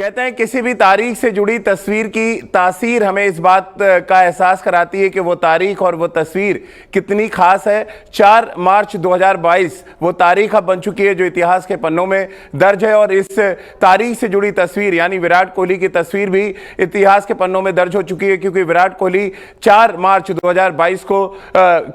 कहते हैं किसी भी तारीख से जुड़ी तस्वीर की तासीर हमें इस बात का एहसास कराती है कि वो तारीख और वो तस्वीर कितनी खास है। 4 मार्च 2022 वो तारीख अब बन चुकी है जो इतिहास के पन्नों में दर्ज है, और इस तारीख से जुड़ी तस्वीर यानी विराट कोहली की तस्वीर भी इतिहास के पन्नों में दर्ज हो चुकी है, क्योंकि विराट कोहली 4 मार्च 2022 को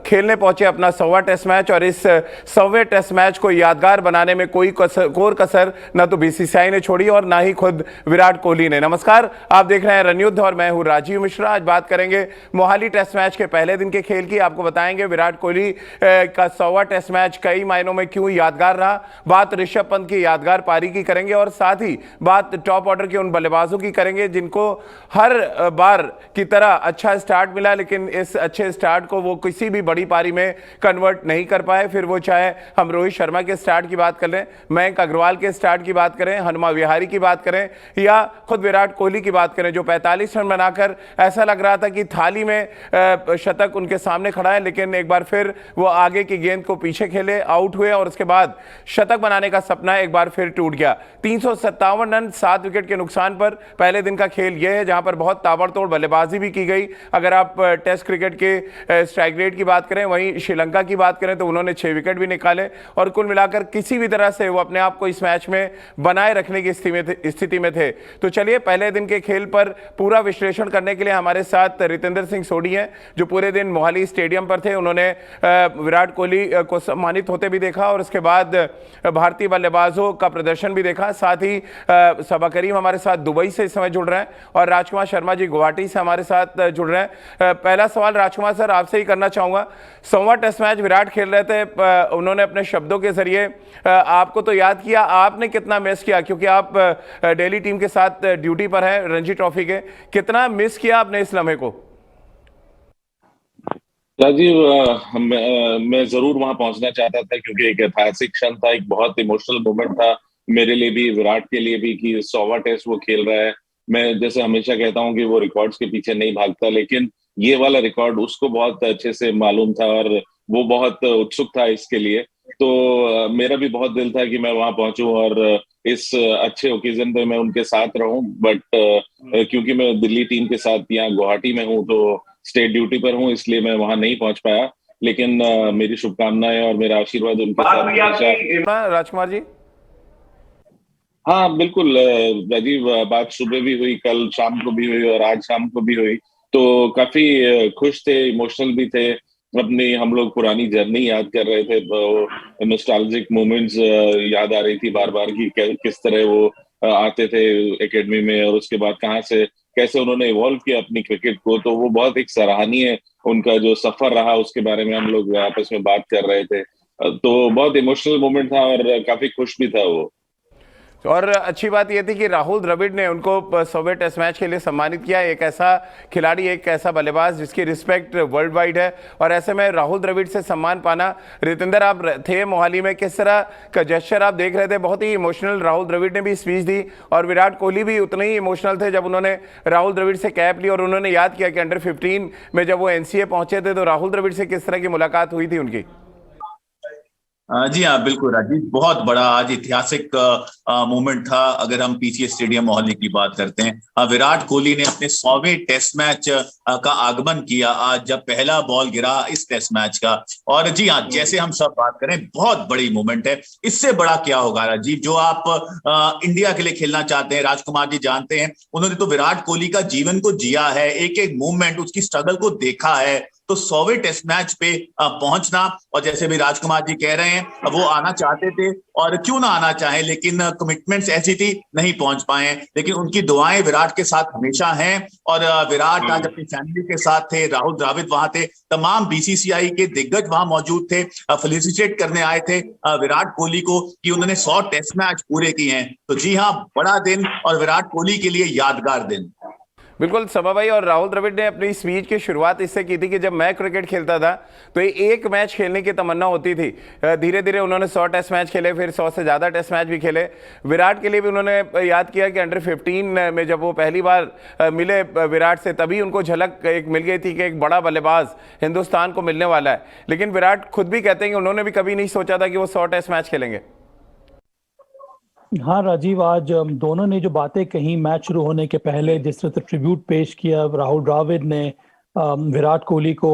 खेलने पहुंचे अपना 100वां टेस्ट मैच, और इस 100वें टेस्ट मैच को यादगार बनाने में कोई कसर न तो बीसीसीआई ने छोड़ी और ना ही खुद विराट कोहली ने। नमस्कार, आप देख रहे हैं रणयुद्ध और मैं हूं राजीव मिश्रा। आज बात करेंगे मोहाली टेस्ट मैच के पहले दिन के खेल की। आपको बताएंगे विराट कोहली का 100वां टेस्ट मैच कई मायनों में क्यों यादगार रहा, बात ऋषभ पंत की यादगार पारी की करेंगे, और साथ ही बात टॉप ऑर्डर के उन बल्लेबाजों की करेंगे जिनको हर बार की तरह अच्छा स्टार्ट मिला, लेकिन इस अच्छे स्टार्ट को वो किसी भी बड़ी पारी में कन्वर्ट नहीं कर पाए। फिर वो चाहे हम रोहित शर्मा के स्टार्ट की बात कर लें, मयंक अग्रवाल के स्टार्ट की बात करें, हनुमा विहारी की बात करें, या खुद विराट कोहली की बात करें जो 45 रन बनाकर ऐसा लग रहा था कि थाली में शतक उनके सामने खड़ा है, लेकिन एक बार फिर वो आगे की गेंद को पीछे खेले, आउट हुए, और उसके बाद शतक बनाने का सपना एक बार फिर टूट गया। 357 रन 7 विकेट के नुकसान पर पहले दिन का खेल यह है, जहां पर बहुत ताबड़तोड़ बल्लेबाजी भी की गई। अगर आप टेस्ट क्रिकेट के स्ट्राइक रेट की बात करें, वहीं श्रीलंका की बात करें तो उन्होंने 6 विकेट भी निकाले, और कुल मिलाकर किसी भी तरह से वो अपने आप को इस मैच में बनाए रखने की स्थिति में थे। तो चलिए पहले दिन के खेल पर पूरा विश्लेषण करने के लिए हमारे साथ रितेंद्र सिंह सोढी हैं, जो पूरे दिन मोहाली स्टेडियम पर थे। उन्होंने विराट कोहली को सम्मानित होते भी देखा और उसके बाद भारतीय बल्लेबाजों का प्रदर्शन भी देखा। साथ ही सबा करीम हमारे साथ दुबई से इस समय जुड़ रहे हैं, और राजकुमार शर्मा जी गुवाहाटी से हमारे साथ जुड़ रहे हैं। पहला सवाल राजकुमार सर आपसे ही करना चाहूंगा। 100वां टेस्ट मैच विराट खेल रहे थे, उन्होंने अपने शब्दों के जरिए आपको तो याद किया, आपने कितना मिस किया, क्योंकि आप दिल्ली टीम के साथ ड्यूटी पर हैं रणजी ट्रॉफी के, कितना मिस किया आपने इस लम्हे को? राजीव, मैं जरूर वहां पहुंचना चाहता था क्योंकि एक ऐतिहासिक क्षण था, एक बहुत इमोशनल मोमेंट था मेरे लिए भी, विराट के लिए भी, कि 100वां टेस्ट वो खेल रहा है। मैं जैसे हमेशा कहता हूं कि वो रिकॉर्ड्स के पीछे नहीं भागता, लेकिन ये वाला रिकॉर्ड उसको बहुत अच्छे से मालूम था और वो बहुत उत्सुक था इसके लिए। तो मेरा भी बहुत दिल था कि मैं वहां पहुंचूं और इस अच्छे ओकेजन पे मैं उनके साथ रहूं, बट क्योंकि मैं दिल्ली टीम के साथ यहाँ गुवाहाटी में हूं तो स्टेट ड्यूटी पर हूं, इसलिए मैं वहां नहीं पहुंच पाया। लेकिन मेरी शुभकामनाएं और मेरा आशीर्वाद उनके साथ हमेशा। राजकुमार जी। हाँ बिल्कुल राजीव, बात सुबह भी हुई, कल शाम को भी हुई और आज शाम को भी हुई, तो काफी खुश थे, इमोशनल भी थे। अपनी हम लोग पुरानी जर्नी याद कर रहे थे, नॉस्टैल्जिक मोमेंट्स याद आ रही थी बार बार कि किस तरह वो आते थे एकेडमी में और उसके बाद कहाँ से कैसे उन्होंने इवॉल्व किया अपनी क्रिकेट को। तो वो बहुत एक सराहनीय उनका जो सफर रहा उसके बारे में हम लोग आपस में बात कर रहे थे। तो बहुत इमोशनल मोमेंट था और काफी खुश भी था वो। और अच्छी बात यह थी कि राहुल द्रविड़ ने उनको 100वें टेस्ट मैच के लिए सम्मानित किया। एक ऐसा खिलाड़ी, एक ऐसा बल्लेबाज जिसकी रिस्पेक्ट वर्ल्ड वाइड है, और ऐसे में राहुल द्रविड़ से सम्मान पाना। रितेंद्र, आप थे मोहाली में, किस तरह का जेस्चर आप देख रहे थे? बहुत ही इमोशनल राहुल द्रविड़ ने भी स्पीच दी, और विराट कोहली भी उतने ही इमोशनल थे जब उन्होंने राहुल द्रविड़ से कैप ली, और उन्होंने याद किया कि अंडर 15 में जब वो एनसीए पहुंचे थे तो राहुल द्रविड़ से किस तरह की मुलाकात हुई थी उनकी। जी हाँ, बिल्कुल राजीव, बहुत बड़ा आज ऐतिहासिक मोमेंट था। अगर हम पीसीए स्टेडियम मोहाली की बात करते हैं, विराट कोहली ने अपने 100वें टेस्ट मैच का आगमन किया आज, जब पहला बॉल गिरा इस टेस्ट मैच का। और जी हाँ, जैसे हम सब बात करें, बहुत बड़ी मोमेंट है। इससे बड़ा क्या होगा राजीव? जो आप इंडिया के लिए खेलना चाहते हैं, राजकुमार जी जानते हैं, उन्होंने तो विराट कोहली का जीवन को जिया है, एक एक मूवमेंट, उसकी स्ट्रगल को देखा है। तो 100वें टेस्ट मैच पे पहुंचना, और जैसे भी राजकुमार जी कह रहे हैं, वो आना चाहते थे, और क्यों ना आना चाहे, लेकिन कमिटमेंट्स ऐसी थी, नहीं पहुंच पाए। लेकिन उनकी दुआएं विराट के साथ हमेशा हैं, और विराट आज अपनी फैमिली के साथ थे, राहुल द्रविड़ वहां थे, तमाम बीसीसीआई के दिग्गज वहां मौजूद थे, फेलिसिटेट करने आए थे विराट कोहली को कि उन्होंने 100 टेस्ट मैच पूरे किए हैं। तो जी हाँ, बड़ा दिन और विराट कोहली के लिए यादगार दिन। बिल्कुल सबा भाई, और राहुल द्रविड़ ने अपनी स्पीच की शुरुआत इससे की थी कि जब मैं क्रिकेट खेलता था तो एक मैच खेलने की तमन्ना होती थी। धीरे धीरे उन्होंने 100 टेस्ट मैच खेले, फिर 100 से ज़्यादा टेस्ट मैच भी खेले। विराट के लिए भी उन्होंने याद किया कि अंडर 15 में जब वो पहली बार मिले विराट से, तभी उनको झलक एक मिल गई थी कि एक बड़ा बल्लेबाज हिंदुस्तान को मिलने वाला है। लेकिन विराट खुद भी कहते हैं कि उन्होंने भी कभी नहीं सोचा था कि वो 100 टेस्ट मैच खेलेंगे। हाँ राजीव, आज दोनों ने जो बातें कही मैच शुरू होने के पहले, जिस तरह से ट्रिब्यूट पेश किया राहुल द्रविड़ ने विराट कोहली को,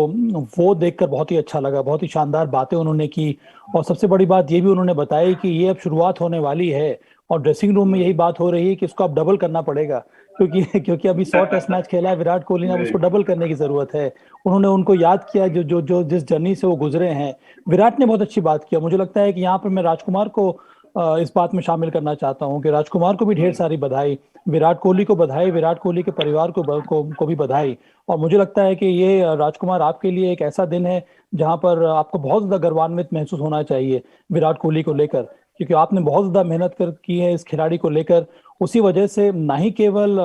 वो देखकर बहुत ही अच्छा लगा। बहुत ही शानदार बातें उन्होंने की। और सबसे बड़ी बात ये भी उन्होंने बताई कि ये अब शुरुआत होने वाली है और ड्रेसिंग रूम में यही बात हो रही है कि इसको अब डबल करना पड़ेगा, क्योंकि क्योंकि अभी 100 टेस्ट मैच खेला है विराट कोहली ने, अब उसको डबल करने की जरूरत है। उन्होंने उनको याद किया जो जो जो जिस जर्नी से वो गुजरे हैं। विराट ने बहुत अच्छी बात किया। मुझे लगता है कि यहाँ पर मैं राजकुमार को इस बात में शामिल करना चाहता हूं कि राजकुमार को भी ढेर सारी बधाई, विराट कोहली को बधाई, विराट कोहली के परिवार को भी बधाई। और मुझे लगता है कि ये राजकुमार आपके लिए एक ऐसा दिन है जहां पर आपको बहुत ज्यादा गर्वान्वित महसूस होना चाहिए विराट कोहली को लेकर, क्योंकि आपने बहुत ज्यादा मेहनत की है इस खिलाड़ी को लेकर। उसी वजह से ना ही केवल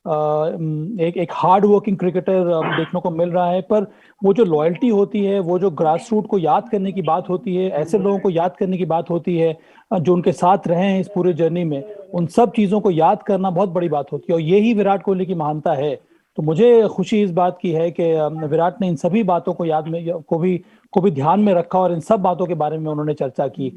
एक हार्ड वर्किंग क्रिकेटर देखने को मिल रहा है, पर वो जो लॉयल्टी होती है, वो जो ग्रास रूट को याद करने की बात होती है, ऐसे लोगों को याद करने की बात होती है जो उनके साथ रहे हैं इस पूरे जर्नी में, उन सब चीजों को याद करना बहुत बड़ी बात होती है। और यही विराट कोहली की महानता है। तो मुझे खुशी इस बात की है कि विराट ने इन सभी बातों को याद में को भी ध्यान में रखा और इन सब बातों के बारे में उन्होंने चर्चा की।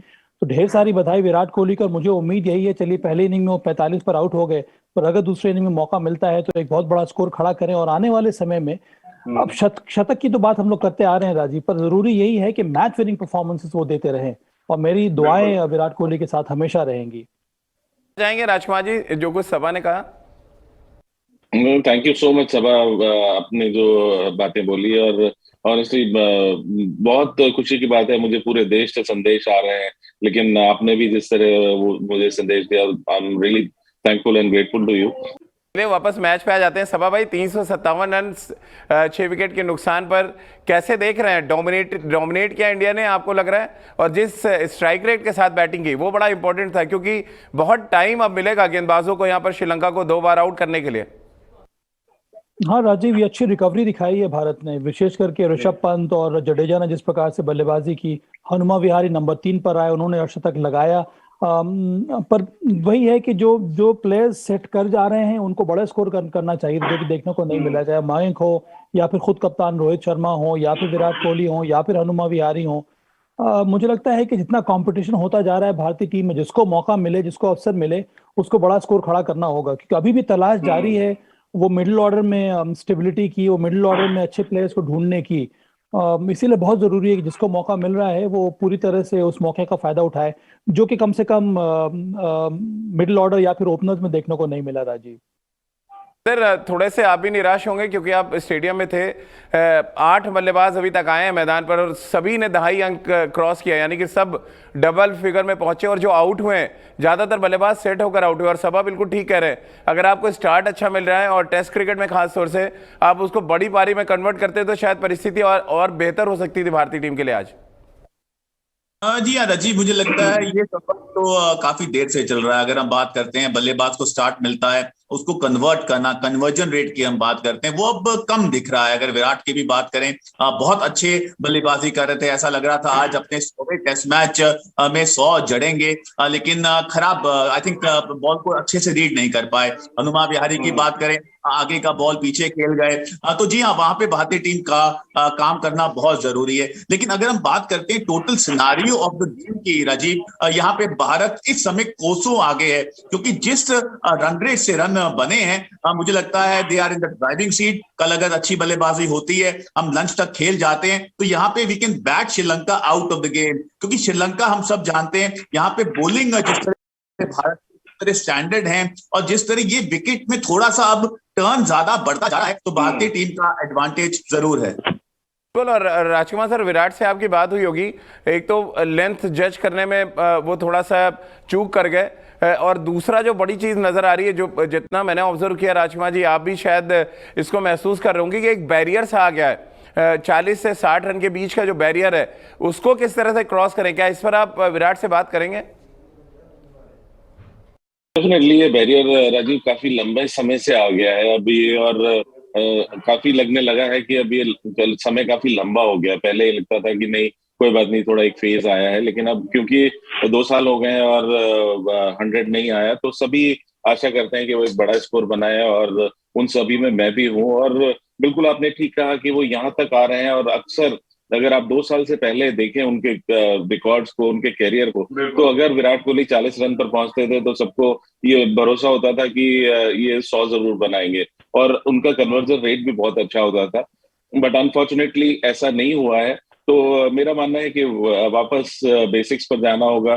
तो ढेर सारी बधाई विराट कोहली को। और मुझे उम्मीद यही है, चलिए पहले इनिंग में वो 45 पर आउट हो गए, पर अगर दूसरे इनिंग में मौका मिलता है तो एक बहुत बड़ा स्कोर खड़ा करें और आने वाले समय में, अब शतक की तो बात हम लोग करते आ रहे हैं राजीव, पर जरूरी यही है कि मैच विनिंग परफॉर्मेंसेस वो देते रहें। और मेरी दुआएं विराट कोहली के साथ हमेशा रहेंगी। जाएंगे राजकुमार जी, जो कुछ सभा ने कहा। थैंक यू सो मच सबा, आपने जो बातें बोली, और ऑनेस्टली बहुत खुशी की बात है। मुझे पूरे देश से संदेश आ रहे हैं, लेकिन आपने भी जिस तरह वो मुझे संदेश दिया, I am really thankful and grateful to you. चलिए वापस मैच पे आ जाते हैं। सभा भाई, 357 रन 6 विकेट के नुकसान पर कैसे देख रहे हैं? डोमिनेट किया इंडिया ने, आपको लग रहा है? और जिस स्ट्राइक रेट के साथ बैटिंग की वो बड़ा इंपॉर्टेंट था, क्योंकि बहुत टाइम अब मिलेगा गेंदबाजों को यहाँ पर श्रीलंका को 2 बार आउट करने के लिए। हाँ राजीव, ये अच्छी रिकवरी दिखाई है भारत ने, विशेष करके ऋषभ पंत और जडेजा ने जिस प्रकार से बल्लेबाजी की। हनुमा विहारी नंबर 3 पर आए, उन्होंने अर्धशतक लगाया। पर वही है कि जो जो प्लेयर्स सेट कर जा रहे हैं उनको बड़ा स्कोर करना चाहिए, जो कि देखने को नहीं मिला। चाहे मयंक हो या फिर खुद कप्तान रोहित शर्मा हो या फिर विराट कोहली हो या फिर हनुमा विहारी हो। मुझे लगता है कि जितना कंपटीशन होता जा रहा है भारतीय टीम में, जिसको मौका मिले, जिसको अवसर मिले, उसको बड़ा स्कोर खड़ा करना होगा, क्योंकि अभी भी तलाश जारी है वो मिडिल ऑर्डर में स्टेबिलिटी की, वो मिडिल ऑर्डर में अच्छे प्लेयर्स को ढूंढने की। इसीलिए बहुत जरूरी है कि जिसको मौका मिल रहा है वो पूरी तरह से उस मौके का फायदा उठाए, जो कि कम से कम मिडिल ऑर्डर या फिर ओपनर्स में देखने को नहीं मिला राजीव। सर, थोड़े से आप भी निराश होंगे क्योंकि आप स्टेडियम में थे। 8 बल्लेबाज अभी तक आए हैं मैदान पर और सभी ने 2.5 अंक क्रॉस किया, यानी कि सब डबल फिगर में पहुंचे। और जो आउट हुए हैं, ज्यादातर बल्लेबाज सेट होकर आउट हुए। और सभा बिल्कुल ठीक कह रहे हैं, अगर आपको स्टार्ट अच्छा मिल रहा है और टेस्ट क्रिकेट में खास तौर से आप उसको बड़ी पारी में कन्वर्ट करते तो शायद परिस्थिति और बेहतर हो सकती थी भारतीय टीम के लिए आज। जी हाँ राजीव, मुझे लगता है ये सफर तो काफी देर से चल रहा है। अगर हम बात करते हैं बल्लेबाज को स्टार्ट मिलता है, उसको कन्वर्ट करना, कन्वर्जन रेट की हम बात करते हैं, वो अब कम दिख रहा है। अगर विराट की भी बात करें, बहुत अच्छे बल्लेबाजी कर रहे थे, ऐसा लग रहा था आज अपने 100वें टेस्ट मैच में 100 जड़ेंगे, लेकिन खराब, आई थिंक बॉल को अच्छे से रीड नहीं कर पाए। हनुमा विहारी की बात करें, आगे का बॉल पीछे खेल गए। तो जी हाँ, वहां पे भारतीय टीम का काम करना बहुत जरूरी है। लेकिन अगर हम बात करते हैं total scenario of the game की राजीव, यहाँ पे भारत इस समय कोसों आगे है, क्योंकि जिस रन रेट से रन बने हैं, मुझे लगता है they are in the driving seat. कल अगर अच्छी बल्लेबाजी होती है, हम लंच तक खेल जाते हैं, तो यहाँ पे we can bat Sri Lanka out of the game, क्योंकि श्रीलंका हम सब जानते हैं यहाँ पे बॉलिंग जिस तरह भारत स्टैंडर्ड हैं और जिस तरह ये विकेट में थोड़ा सा अब टर्न ज्यादा बढ़ता जा रहा है, तो भारतीय टीम का एडवांटेज जरूर है। बिल्कुल। और राजकुमार सर, विराट से आपकी बात हुई होगी, एक तो लेंथ जज करने में वो थोड़ा सा चूक कर गए, और दूसरा जो बड़ी चीज नजर आ रही है, जो जितना मैंने ऑब्जर्व किया राजकुमार जी, आप भी शायद इसको महसूस कर रहे होंगे कि एक बैरियर सा आ गया है। 40 से 60 रन के बीच का जो बैरियर है, उसको किस तरह से क्रॉस करें? क्या इस पर आप विराट से बात करेंगे? डेफिनेटली ये बैरियर राजीव काफी लंबे समय से आ गया है अभी, और काफी लगने लगा है कि अभी समय काफी लंबा हो गया। पहले लगता था कि नहीं कोई बात नहीं, थोड़ा एक फेज आया है, लेकिन अब क्योंकि 2 साल हो गए हैं और 100 नहीं आया, तो सभी आशा करते हैं कि वो एक बड़ा स्कोर बनाए, और उन सभी में मैं भी हूँ। और बिल्कुल आपने ठीक कहा कि वो यहाँ तक आ रहे हैं, और अक्सर अगर आप 2 साल से पहले देखें उनके रिकॉर्ड्स को, उनके कैरियर को, तो अगर विराट कोहली 40 रन पर पहुंचते थे तो सबको ये भरोसा होता था कि ये 100 जरूर बनाएंगे, और उनका कन्वर्जन रेट भी बहुत अच्छा होता था। बट अनफॉर्चुनेटली ऐसा नहीं हुआ है। तो मेरा मानना है कि वापस बेसिक्स पर जाना होगा।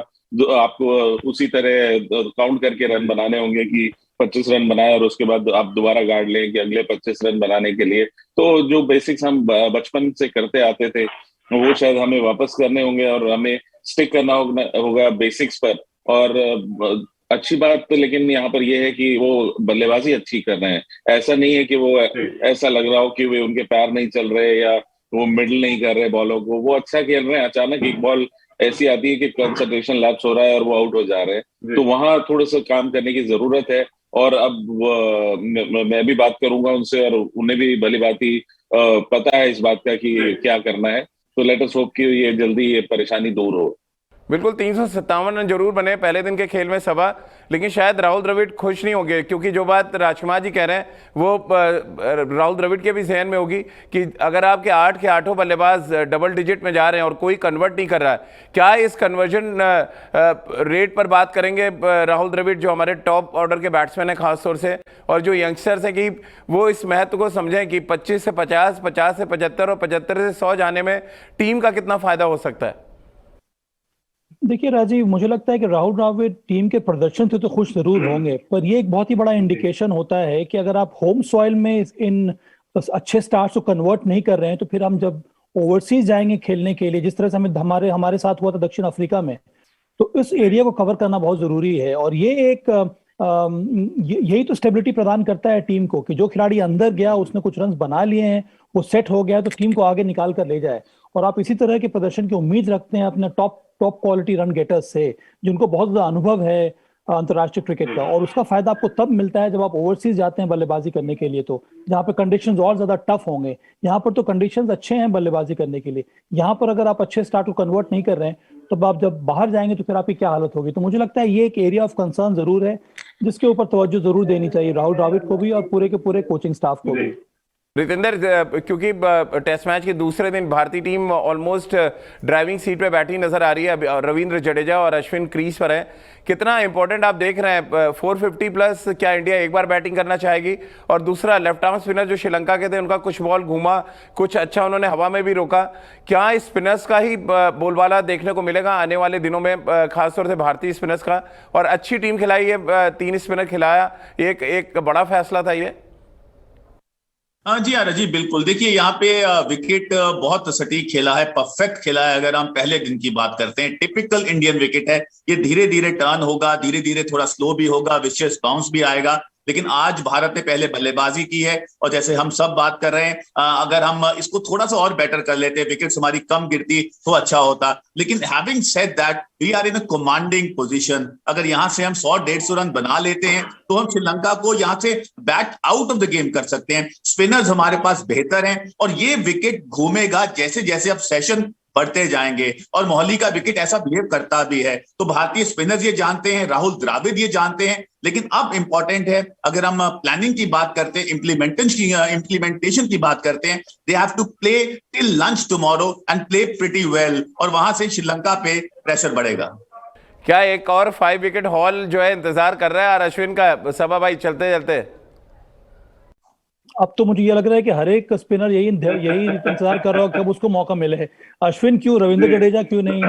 आपको उसी तरह काउंट करके रन बनाने होंगे कि 25 रन बनाए और उसके बाद आप दोबारा गार्ड लें कि अगले 25 रन बनाने के लिए। तो जो बेसिक्स हम बचपन से करते आते थे वो शायद हमें वापस करने होंगे, और हमें स्टिक करना होगा बेसिक्स पर। और अच्छी बात तो लेकिन यहाँ पर यह है कि वो बल्लेबाजी अच्छी कर रहे हैं। ऐसा नहीं है कि वो ऐसा लग रहा हो कि वे उनके पैर नहीं चल रहे या वो मिडल नहीं कर रहे बॉलों को। वो अच्छा खेल रहे हैं। अचानक एक बॉल ऐसी आती है कि कंसंट्रेशन लैप्स हो रहा है और वो आउट हो जा रहे हैं, तो वहां थोड़ा सा काम करने की जरूरत है। और अब मैं भी बात करूंगा उनसे, और उन्हें भी भली भांति पता है इस बात का कि क्या करना है। तो लेट अस होप कि ये जल्दी ये परेशानी दूर हो। बिल्कुल 357 रन जरूर बने पहले दिन के खेल में सभा, लेकिन शायद राहुल द्रविड़ खुश नहीं होंगे, क्योंकि जो बात राजकुमार जी कह रहे हैं वो राहुल द्रविड़ के भी जहन में होगी कि अगर आपके 8 के 8 बल्लेबाज डबल डिजिट में जा रहे हैं और कोई कन्वर्ट नहीं कर रहा है, क्या इस कन्वर्जन रेट पर बात करेंगे राहुल द्रविड़ जो हमारे टॉप ऑर्डर के बैट्समैन हैं खासतौर से, और जो यंगस्टर्स हैं, कि वो इस महत्व को समझें कि 25 से 50, 50 से 75 और 75 से 100 जाने में टीम का कितना फायदा हो सकता है? देखिए राजीव, मुझे लगता है कि राहुल द्रविड़ टीम के प्रदर्शन से तो खुश जरूर होंगे, पर ये एक बहुत ही बड़ा इंडिकेशन होता है कि अगर आप होम सॉइल में इन अच्छे स्टार्स को कन्वर्ट नहीं कर रहे हैं, तो फिर हम जब ओवरसीज जाएंगे खेलने के लिए, जिस तरह से हमें हमारे साथ हुआ था दक्षिण अफ्रीका में, तो इस एरिया को कवर करना बहुत जरूरी है। और ये एक यही तो स्टेबिलिटी प्रदान करता है टीम को, कि जो खिलाड़ी अंदर गया उसने कुछ रन बना लिए हैं, वो सेट हो गया, तो टीम को आगे निकाल कर ले जाए। और आप इसी तरह के प्रदर्शन की उम्मीद रखते हैं अपने टॉप क्वालिटी रन गेटर्स से, जिनको बहुत ज्यादा अनुभव है अंतर्राष्ट्रीय क्रिकेट का। और उसका फायदा आपको तब मिलता है जब आप ओवरसीज जाते हैं बल्लेबाजी करने के लिए, तो जहाँ पे कंडीशंस और ज्यादा टफ होंगे। यहाँ पर तो कंडीशंस अच्छे हैं बल्लेबाजी करने के लिए। यहाँ पर अगर आप अच्छे स्टार्ट को कन्वर्ट नहीं कर रहे हैं, तो आप जब बाहर जाएंगे तो फिर आपकी क्या हालत होगी। तो मुझे लगता है ये एक एरिया ऑफ कंसर्न जरूर है, जिसके ऊपर तवज्जो जरूर देनी चाहिए राहुल द्रविड़ को भी और पूरे के पूरे कोचिंग स्टाफ को भी। रितेंद्र, क्योंकि टेस्ट मैच के दूसरे दिन भारतीय टीम ऑलमोस्ट ड्राइविंग सीट पे बैठी नजर आ रही है, रविंद्र जडेजा और अश्विन क्रीज पर हैं, कितना इंपॉर्टेंट आप देख रहे हैं 450 प्लस? क्या इंडिया एक बार बैटिंग करना चाहेगी? और दूसरा, लेफ्ट आर्म स्पिनर जो श्रीलंका के थे, उनका कुछ बॉल घूमा, कुछ अच्छा उन्होंने हवा में भी रोका। क्या इस स्पिनर्स का ही बोलबाला देखने को मिलेगा आने वाले दिनों में, खासतौर से भारतीय स्पिनर्स का? और अच्छी टीम खिलाई है, 3 स्पिनर खिलाया, एक बड़ा फैसला था ये। हाँ जी, हाँ राजीव, बिल्कुल। देखिए यहाँ पे विकेट बहुत सटीक खेला है, परफेक्ट खेला है। अगर हम पहले दिन की बात करते हैं, टिपिकल इंडियन विकेट है। ये धीरे धीरे टर्न होगा, धीरे धीरे थोड़ा स्लो भी होगा, विशियस बाउंस भी आएगा। लेकिन आज भारत ने पहले बल्लेबाजी की है, और जैसे हम सब बात कर रहे हैं, अगर हम इसको थोड़ा सा और बेटर कर लेते, विकेट्स हमारी कम गिरती तो अच्छा होता। लेकिन having said that, we are in a commanding position. अगर यहां से हम 100-150 रन बना लेते हैं, तो हम श्रीलंका को यहां से bat out of the game कर सकते हैं। स्पिनर्स हमारे पास बेहतर हैं, और ये विकेट घूमेगा जैसे जैसे अब सेशन बढ़ते जाएंगे। और मोहाली का विकेट ऐसा बिहेव करता भी है। तो भारतीय स्पिनर्स ये जानते हैं, राहुल द्रविड़ ये जानते हैं। लेकिन अब इंपॉर्टेंट है, अगर हम प्लानिंग की बात करते हैं, इंप्लीमेंटेशन की बात करते हैं, they have to play till lunch tomorrow and play pretty well, और वहां से श्रीलंका पे प्रेशर बढ़ेगा। क्या एक और 5 विकेट हॉल जो है इंतजार कर रहा है और अश्विन का? सभा भाई, चलते चलते अब तो मुझे ये लग रहा है कि हर एक स्पिनर यही इंतजार कर रहा हो कब उसको मौका मिले। अश्विन क्यों, रविंद्र जडेजा क्यों नहीं,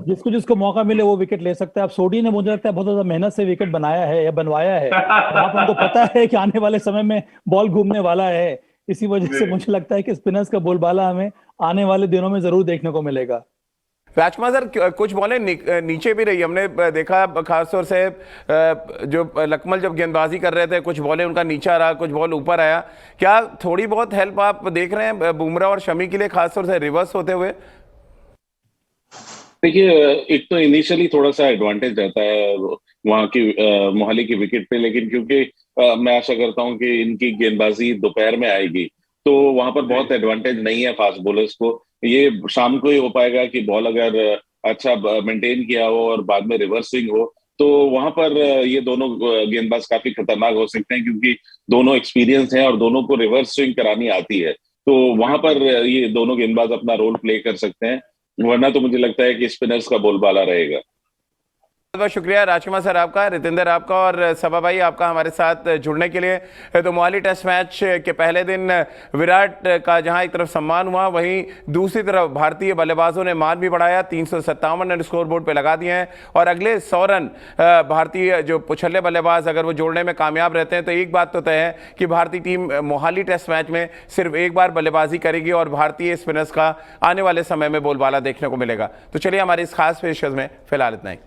जिसको जिसको मौका मिले वो विकेट ले सकता है। अब सोडी ने मुझे लगता है बहुत ज्यादा मेहनत से विकेट बनाया है या बनवाया है। आप हमको पता है कि आने वाले समय में बॉल घूमने वाला है, इसी वजह से मुझे लगता है कि स्पिनर्स का बोलबाला हमें आने वाले दिनों में जरूर देखने को मिलेगा। राजकुमार सर, कुछ बॉलें नीचे भी रही, हमने देखा खासतौर से जो लकमल जब गेंदबाजी कर रहे थे, कुछ बॉलें उनका नीचा रहा, कुछ बॉल ऊपर आया। क्या थोड़ी बहुत हेल्प आप देख रहे हैं बुमराह और शमी के लिए, खासतौर से रिवर्स होते हुए? देखिए, एक तो इनिशियली थोड़ा सा एडवांटेज रहता है वहां की मोहाली की विकेट पे, लेकिन क्योंकि मैं आशा करता हूं कि इनकी गेंदबाजी दोपहर में आएगी, तो वहां पर बहुत एडवांटेज नहीं है फास्ट बॉलर्स को। ये शाम को ही हो पाएगा कि बॉल अगर अच्छा मेंटेन किया हो और बाद में रिवर्स स्विंग हो, तो वहां पर ये दोनों गेंदबाज काफी खतरनाक हो सकते हैं, क्योंकि दोनों एक्सपीरियंस हैं और दोनों को रिवर्स स्विंग करानी आती है। तो वहां पर ये दोनों गेंदबाज अपना रोल प्ले कर सकते हैं, वरना तो मुझे लगता है कि स्पिनर्स का बोलबाला रहेगा। बहुत बहुत शुक्रिया राजकुमार सर आपका, रितेंद्र आपका और सबा भाई आपका हमारे साथ जुड़ने के लिए। तो मोहाली टेस्ट मैच के पहले दिन विराट का जहां एक तरफ सम्मान हुआ, वहीं दूसरी तरफ भारतीय बल्लेबाजों ने मान भी बढ़ाया, 357 रन स्कोर बोर्ड पे लगा दिए हैं और अगले 100 रन भारतीय जो पुछल्ले बल्लेबाज अगर वो जोड़ने में कामयाब रहते हैं तो एक बात तो तय है कि भारतीय टीम मोहाली टेस्ट मैच में सिर्फ एक बार बल्लेबाजी करेगी और भारतीय स्पिनर्स का आने वाले समय में बोलबाला देखने को मिलेगा। तो चलिए हमारी इस खास पेशकश में फिलहाल इतना ही।